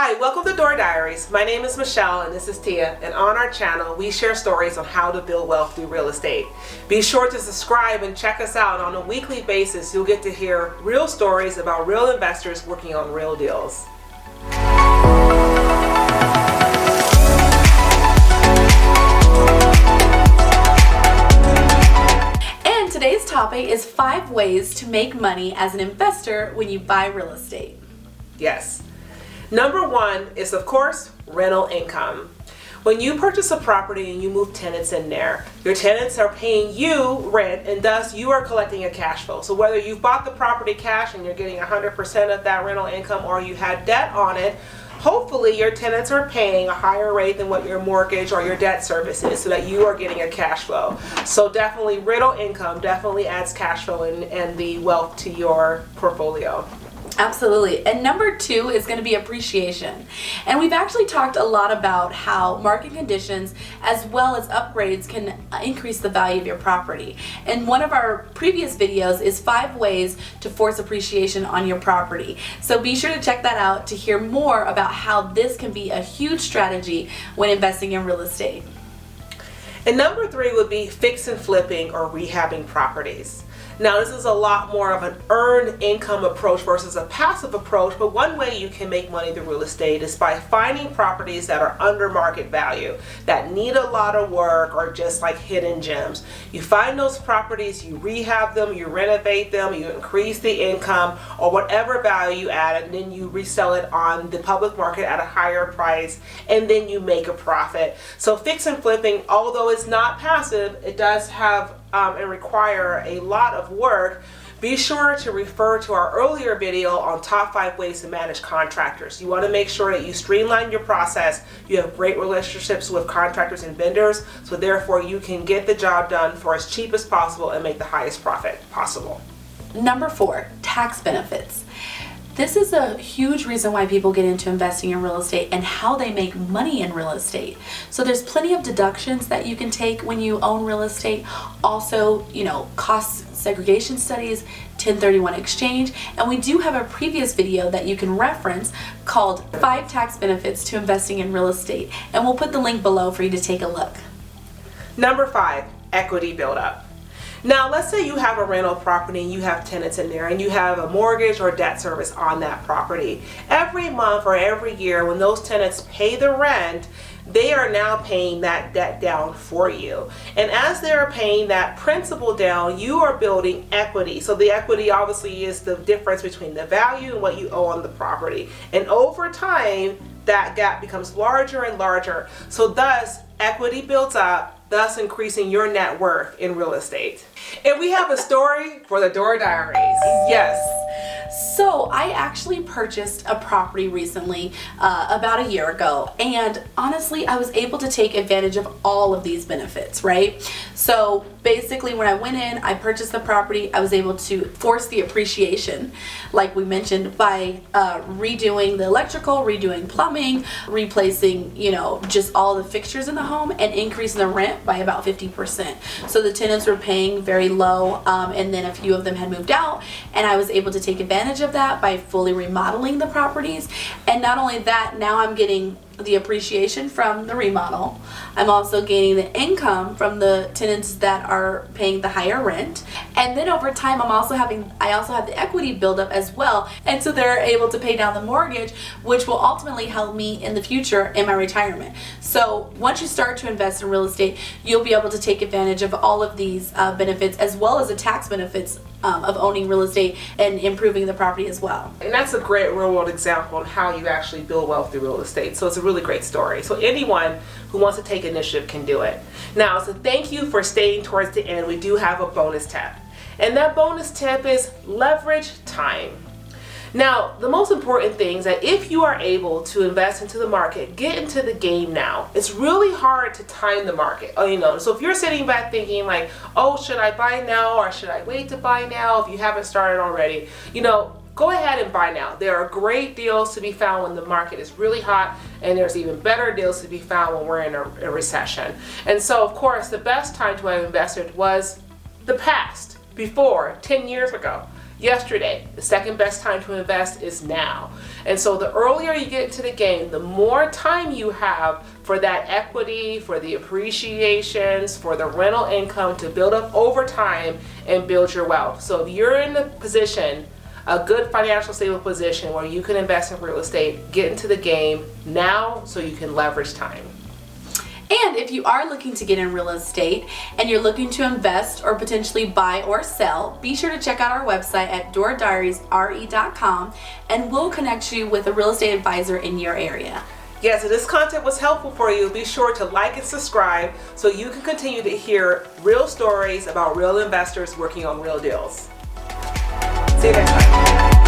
Hi, welcome to Diaries. My name is Michelle and this is Tia, and on our channel we share stories on how to build wealth through real estate. Be sure to subscribe and check us out. On a weekly basis you'll get to hear real stories about real investors working on real deals. And today's topic is 5 ways to make money as an investor when you buy real estate. Yes. Number 1 is, of course, rental income. When you purchase a property and you move tenants in there, your tenants are paying you rent and thus you are collecting a cash flow. So whether you've bought the property cash and you're getting 100% of that rental income or you had debt on it, hopefully your tenants are paying a higher rate than what your mortgage or your debt service is so that you are getting a cash flow. So definitely rental income definitely adds cash flow and the wealth to your portfolio. Absolutely. And number 2 is going to be appreciation. And we've actually talked a lot about how market conditions as well as upgrades can increase the value of your property. And one of our previous videos is 5 ways to force appreciation on your property. So be sure to check that out to hear more about how this can be a huge strategy when investing in real estate. And number 3 would be fix and flipping or rehabbing properties. Now this is a lot more of an earned income approach versus a passive approach, but one way you can make money through real estate is by finding properties that are under market value, that need a lot of work or just like hidden gems. You find those properties, you rehab them, you renovate them, you increase the income or whatever value you add, and then you resell it on the public market at a higher price, and then you make a profit. So fix and flipping, although it's not passive, it does have and require a lot of work. Be sure to refer to our earlier video on top 5 ways to manage contractors. You want to make sure that you streamline your process. You have great relationships with contractors and vendors, so therefore you can get the job done for as cheap as possible and make the highest profit possible. Number 4, tax benefits. This is a huge reason why people get into investing in real estate and how they make money in real estate. So there's plenty of deductions that you can take when you own real estate. Also, cost segregation studies, 1031 exchange, and we do have a previous video that you can reference called 5 tax benefits to investing in real estate, and we'll put the link below for you to take a look. Number 5, equity buildup. Now let's say you have a rental property and you have tenants in there and you have a mortgage or debt service on that property. Every month or every year when those tenants pay the rent, they are now paying that debt down for you. And as they're paying that principal down, you are building equity. So the equity obviously is the difference between the value and what you owe on the property. And over time, that gap becomes larger and larger. So thus, equity builds up, thus increasing your net worth in real estate. And we have a story for the Diaries. Yes. So I actually purchased a property recently, about a year ago, and honestly I was able to take advantage of all of these benefits, right? So basically when I went in, I purchased the property, I was able to force the appreciation, like we mentioned, by redoing the electrical, redoing plumbing, replacing, just all the fixtures in the home, and increasing the rent by about 50%. So the tenants were paying very low, and then a few of them had moved out, and I was able to take advantage of that by fully remodeling the properties. And not only that, now I'm getting the appreciation from the remodel. I'm also gaining the income from the tenants that are paying the higher rent. And then over time, I also have the equity buildup as well. And so they're able to pay down the mortgage, which will ultimately help me in the future in my retirement. So once you start to invest in real estate, you'll be able to take advantage of all of these benefits as well as the tax benefits of owning real estate and improving the property as well. And that's a great real world example on how you actually build wealth through real estate. So it's a really great story. So anyone who wants to take initiative can do it. Now, so thank you for staying towards the end. We do have a bonus tip. And that bonus tip is leverage time. Now, the most important thing is that if you are able to invest into the market, get into the game now. It's really hard to time the market. So if you're sitting back thinking like, oh, should I buy now or should I wait to buy now if you haven't started already, go ahead and buy now. There are great deals to be found when the market is really hot, and there's even better deals to be found when we're in a recession. And so, of course, the best time to have invested was the past, before, 10 years ago. yesterday. The second best time to invest is now. And so the earlier you get into the game, the more time you have for that equity, for the appreciations, for the rental income to build up over time and build your wealth. So if you're in the position, a good financial stable position where you can invest in real estate, get into the game now so you can leverage time. And if you are looking to get in real estate and you're looking to invest or potentially buy or sell, be sure to check out our website at DoorDiariesRE.com and we'll connect you with a real estate advisor in your area. Yes, if this content was helpful for you, be sure to like and subscribe so you can continue to hear real stories about real investors working on real deals. See you next time.